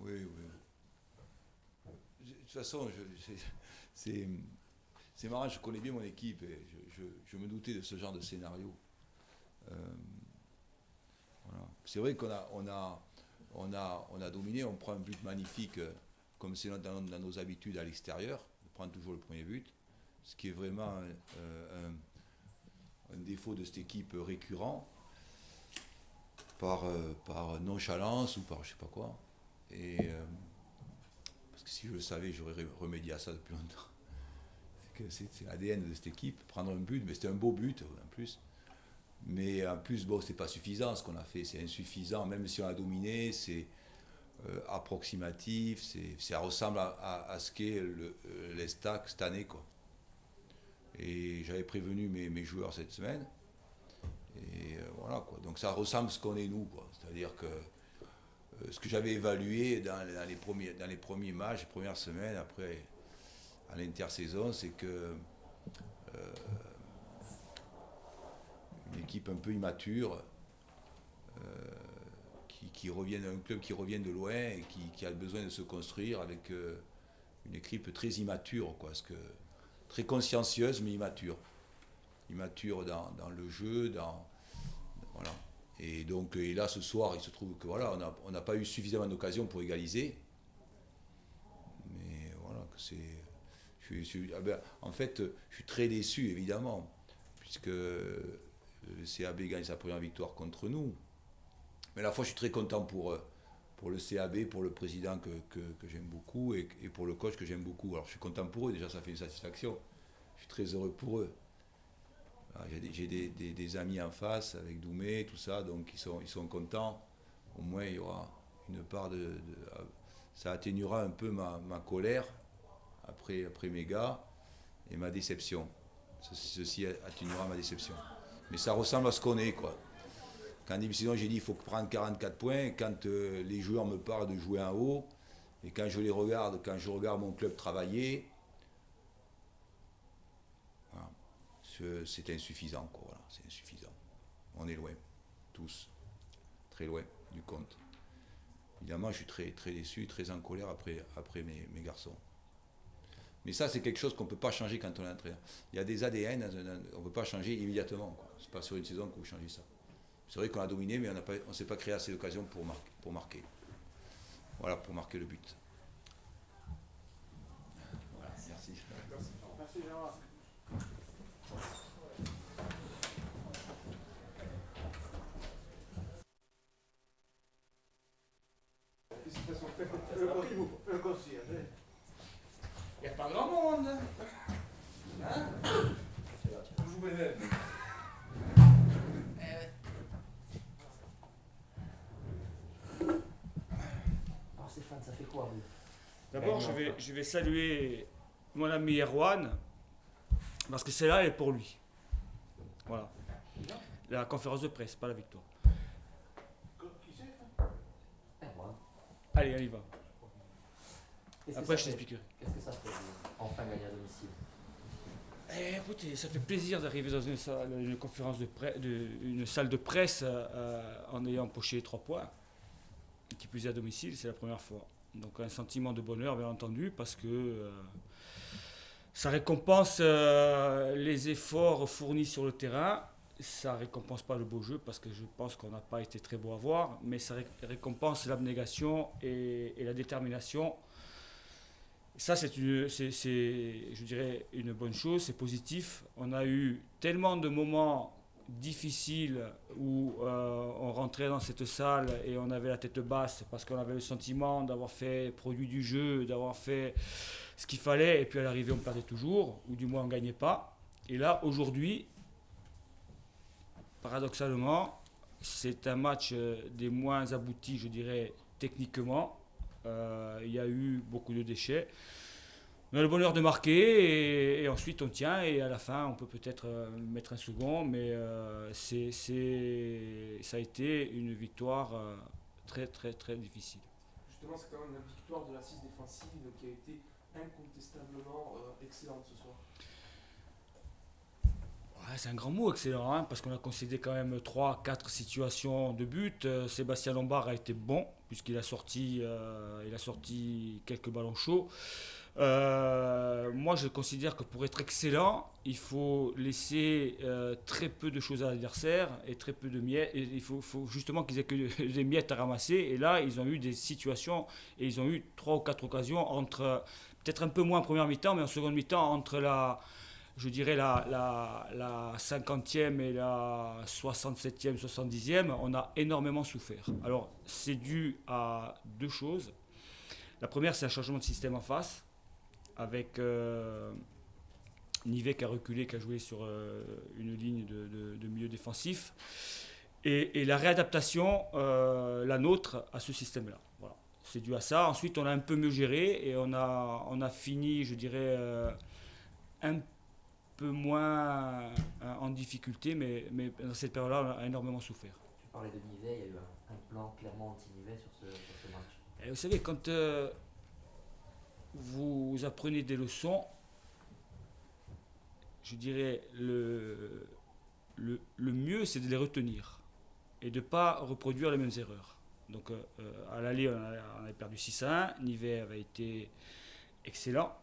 Oui, oui. De toute façon, c'est marrant, je connais bien mon équipe et je me doutais de ce genre de scénario. Euh, voilà. C'est vrai qu'on a dominé, on prend un but magnifique, comme c'est dans nos habitudes à l'extérieur, on prend toujours le premier but, ce qui est vraiment un défaut de cette équipe récurrent, par nonchalance ou par je sais pas quoi. Parce que si je le savais, j'aurais remédié à ça depuis longtemps. C'est l'ADN de cette équipe, prendre un but, mais c'était un beau but en plus. Mais en plus, bon, c'est pas suffisant ce qu'on a fait, c'est insuffisant, même si on a dominé, c'est approximatif, ça ressemble à ce qu'est l'Estac cette année, quoi. Et j'avais prévenu mes joueurs cette semaine, et voilà, quoi. Donc ça ressemble à ce qu'on est nous, quoi. C'est-à-dire que ce que j'avais évalué dans les premiers matchs, les premières semaines, après à l'intersaison, c'est que une équipe un peu immature, qui revient d'un club qui revient de loin et qui a besoin de se construire avec une équipe très immature, quoi, parce que très consciencieuse mais immature. Immature dans le jeu, voilà. Et donc et là ce soir, il se trouve que voilà, on n'a pas eu suffisamment d'occasions pour égaliser. Mais voilà, que en fait, je suis très déçu évidemment, puisque le CAB gagne sa première victoire contre nous. Mais à la fois, je suis très content pour le CAB, pour le président que j'aime beaucoup et pour le coach que j'aime beaucoup. Alors, je suis content pour eux, déjà, ça fait une satisfaction. Je suis très heureux pour eux. Alors, j'ai des amis en face, avec Doumé, tout ça, donc ils sont contents. Au moins, il y aura une part ça atténuera un peu ma colère après mes gars et ma déception. Ceci atténuera ma déception. Mais ça ressemble à ce qu'on est, quoi. Quand début de saison, j'ai dit qu'il faut prendre 44 points. Quand les joueurs me parlent de jouer en haut, et quand je regarde mon club travailler, voilà, c'est insuffisant, quoi. Voilà, c'est insuffisant. On est loin, tous, très loin du compte. Évidemment, je suis très, très déçu, très en colère après mes garçons. Mais ça, c'est quelque chose qu'on ne peut pas changer quand on est entraîneur. Il y a des ADN, on ne peut pas changer immédiatement, quoi. C'est pas sur une saison que vous changez ça. C'est vrai qu'on a dominé, mais on ne s'est pas créé assez d'occasions pour marquer. Voilà, pour marquer le but. Voilà, merci. Merci Gérard. Le concierge. Il n'y a pas grand monde. Hein? Vous jouez même. Alors Stéphane, ça fait quoi vous? D'abord, je vais saluer mon ami Erwan, parce que celle-là est pour lui. Voilà. La conférence de presse, pas la victoire. Qui c'est? Moi. Allez, on y va. Qu'est-ce que Après, ça je fait? t'expliquerai. Qu'est-ce que ça fait enfin gagner à domicile? Écoutez, ça fait plaisir d'arriver dans une conférence une salle de presse en ayant empoché 3 points. Qui plus est à domicile, c'est la première fois. Donc un sentiment de bonheur, bien entendu, parce que ça récompense les efforts fournis sur le terrain. Ça récompense pas le beau jeu, parce que je pense qu'on n'a pas été très beau à voir, mais ça récompense l'abnégation et la détermination. Ça, c'est, je dirais, une bonne chose, c'est positif. On a eu tellement de moments difficiles où on rentrait dans cette salle et on avait la tête basse parce qu'on avait le sentiment d'avoir fait produit du jeu, d'avoir fait ce qu'il fallait, et puis à l'arrivée, on perdait toujours, ou du moins on ne gagnait pas. Et là, aujourd'hui, paradoxalement, c'est un match des moins aboutis, je dirais, techniquement. Il y a eu beaucoup de déchets. On a le bonheur de marquer et ensuite on tient, et à la fin on peut peut-être mettre un second, mais ça a été une victoire très très très difficile. Justement, c'est quand même la victoire de l'assise défensive qui a été incontestablement excellente ce soir. C'est un grand mot, excellent, hein, parce qu'on a concédé quand même 3, 4 situations de but. Sébastien Lombard a été bon, il a sorti quelques ballons chauds. Moi, je considère que pour être excellent, il faut laisser très peu de choses à l'adversaire et très peu de miettes. Et il faut justement qu'ils aient que des miettes à ramasser. Et là, ils ont eu des situations et ils ont eu 3 ou 4 occasions entre, peut-être un peu moins en première mi-temps, mais en seconde mi-temps, entre je dirais la 50e et la 67e, 70e, on a énormément souffert. Alors, c'est dû à 2 choses. La première, c'est un changement de système en face, avec Nivet qui a reculé, qui a joué sur une ligne de milieu défensif, et la réadaptation, la nôtre, à ce système-là. Voilà. C'est dû à ça. Ensuite, on a un peu mieux géré, et on a fini, je dirais, un peu moins en difficulté, mais dans cette période-là, on a énormément souffert. Tu parlais de Nivet, il y a eu un plan clairement anti-Nivet sur ce match. Et vous savez, quand vous apprenez des leçons, je dirais le mieux, c'est de les retenir et de ne pas reproduire les mêmes erreurs. Donc à l'aller, on avait perdu 6-1, Nivet avait été excellent.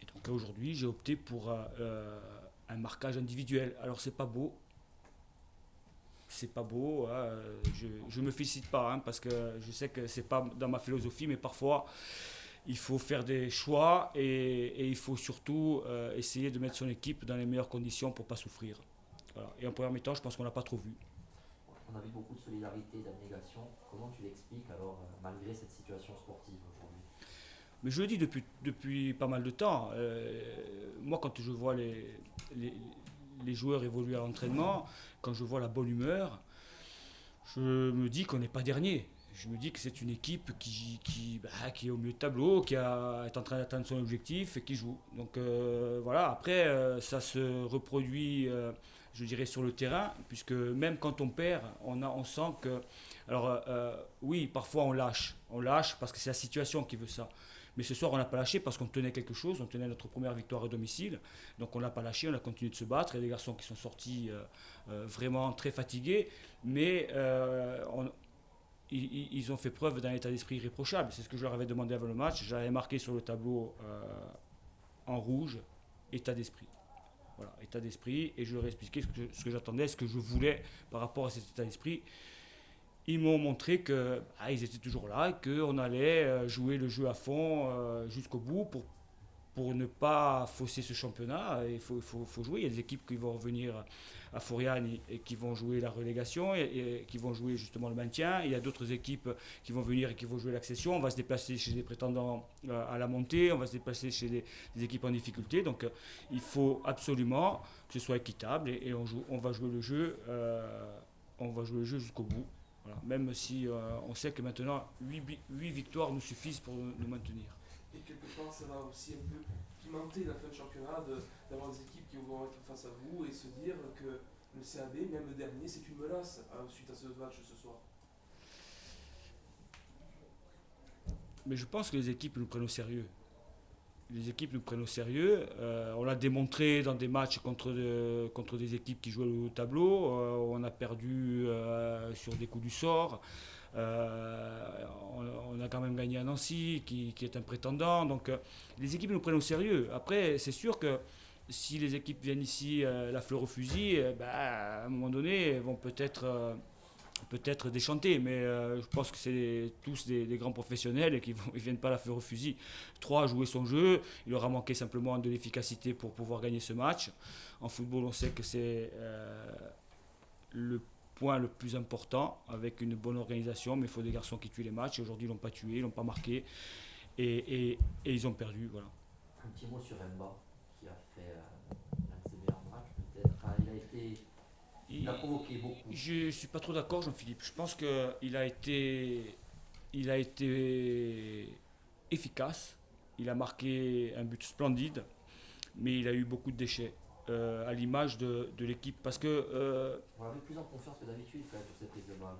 Et donc aujourd'hui, j'ai opté pour un marquage individuel. Alors c'est pas beau, hein, je me félicite pas, hein, parce que je sais que c'est pas dans ma philosophie, mais parfois il faut faire des choix et il faut surtout essayer de mettre son équipe dans les meilleures conditions pour pas souffrir. Voilà. Et en première mi-temps, je pense qu'on l'a pas trop vu. On a vu beaucoup de solidarité et d'abnégation. Comment tu l'expliques alors, malgré cette situation sportive aujourd'hui? Mais je le dis depuis pas mal de temps. Moi, quand je vois les joueurs évoluer à l'entraînement, quand je vois la bonne humeur, je me dis qu'on n'est pas dernier. Je me dis que c'est une équipe qui est au milieu de tableau, est en train d'atteindre son objectif et qui joue. Donc voilà, après, ça se reproduit, je dirais, sur le terrain, puisque même quand on perd, on sent que... Alors oui, parfois on lâche parce que c'est la situation qui veut ça. Mais ce soir, on n'a pas lâché parce qu'on tenait quelque chose, on tenait notre première victoire à domicile. Donc on n'a pas lâché, on a continué de se battre. Il y a des garçons qui sont sortis vraiment très fatigués, mais ils ont fait preuve d'un état d'esprit irréprochable. C'est ce que je leur avais demandé avant le match. J'avais marqué sur le tableau en rouge, état d'esprit. Voilà, état d'esprit, et je leur ai expliqué ce que j'attendais, ce que je voulais par rapport à cet état d'esprit. Ils m'ont montré qu'ils étaient toujours là, qu'on allait jouer le jeu à fond jusqu'au bout pour ne pas fausser ce championnat. Il faut jouer. Il y a des équipes qui vont revenir à Foriane et qui vont jouer la relégation et qui vont jouer justement le maintien. Il y a d'autres équipes qui vont venir et qui vont jouer l'accession. On va se déplacer chez des prétendants à la montée, on va se déplacer chez des équipes en difficulté. Donc il faut absolument que ce soit équitable et on va jouer le jeu jusqu'au bout. Voilà. Même si on sait que maintenant 8 victoires nous suffisent pour nous maintenir. Et quelque part, ça va aussi un peu pimenter la fin de championnat, d'avoir des équipes qui vont être face à vous et se dire que le CAB, même le dernier, c'est une menace suite à ce match ce soir. Mais je pense que les équipes nous prennent au sérieux. Les équipes nous prennent au sérieux. On l'a démontré dans des matchs contre des équipes qui jouaient au tableau. On a perdu sur des coups du sort. On a quand même gagné à Nancy, qui est un prétendant. Donc les équipes nous prennent au sérieux. Après, c'est sûr que si les équipes viennent ici la fleur au fusil, à un moment donné, elles vont peut-être déchanter, mais je pense que c'est tous des grands professionnels et qu'ils ne viennent pas la fleur au fusil. 3 a joué son jeu, il leur a manqué simplement de l'efficacité pour pouvoir gagner ce match. En football, on sait que c'est le point le plus important, avec une bonne organisation, mais il faut des garçons qui tuent les matchs. Aujourd'hui, ils ne l'ont pas tué, ils ne l'ont pas marqué, et ils ont perdu. Voilà. Un petit mot sur Mba, qui a fait l'un de ses meilleurs matchs peut-être. Enfin, il a provoqué beaucoup. Je ne suis pas trop d'accord, Jean-Philippe. Je pense qu'il a été efficace. Il a marqué un but splendide, mais il a eu beaucoup de déchets, à l'image de l'équipe. Parce que, On l'avait plus en confiance que d'habitude quand même sur cette prise de balle.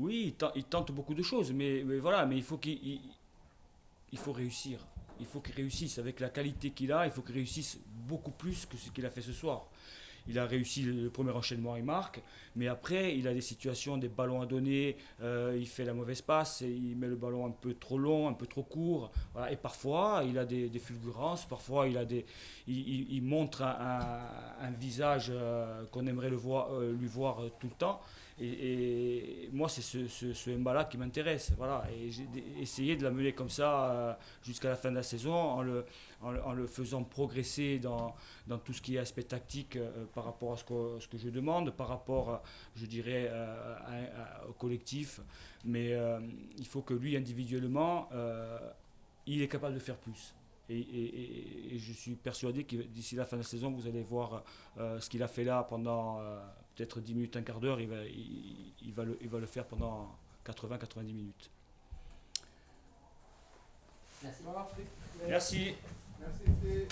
oui, il tente beaucoup de choses, mais voilà, mais il faut réussir. Il faut qu'il réussisse avec la qualité qu'il a, il faut qu'il réussisse beaucoup plus que ce qu'il a fait ce soir. il a réussi le premier enchaînement, il marque. Mais après, il a des situations, des ballons à donner, il fait la mauvaise passe, et il met le ballon un peu trop long, un peu trop court. Voilà. Et parfois, il a des fulgurances, parfois, il montre un visage qu'on aimerait lui voir tout le temps. Et moi, c'est ce Mbala qui m'intéresse. Voilà. Et j'ai essayé de l'amener comme ça jusqu'à la fin de la saison en le faisant progresser dans tout ce qui est aspect tactique par rapport à ce que je demande, par rapport, je dirais, au collectif. Mais il faut que lui, individuellement, il est capable de faire plus. Et je suis persuadé que d'ici la fin de la saison, vous allez voir ce qu'il a fait là pendant peut-être 10 minutes, un quart d'heure. Il va le faire pendant 80-90 minutes. Merci. Voilà, Merci. merci.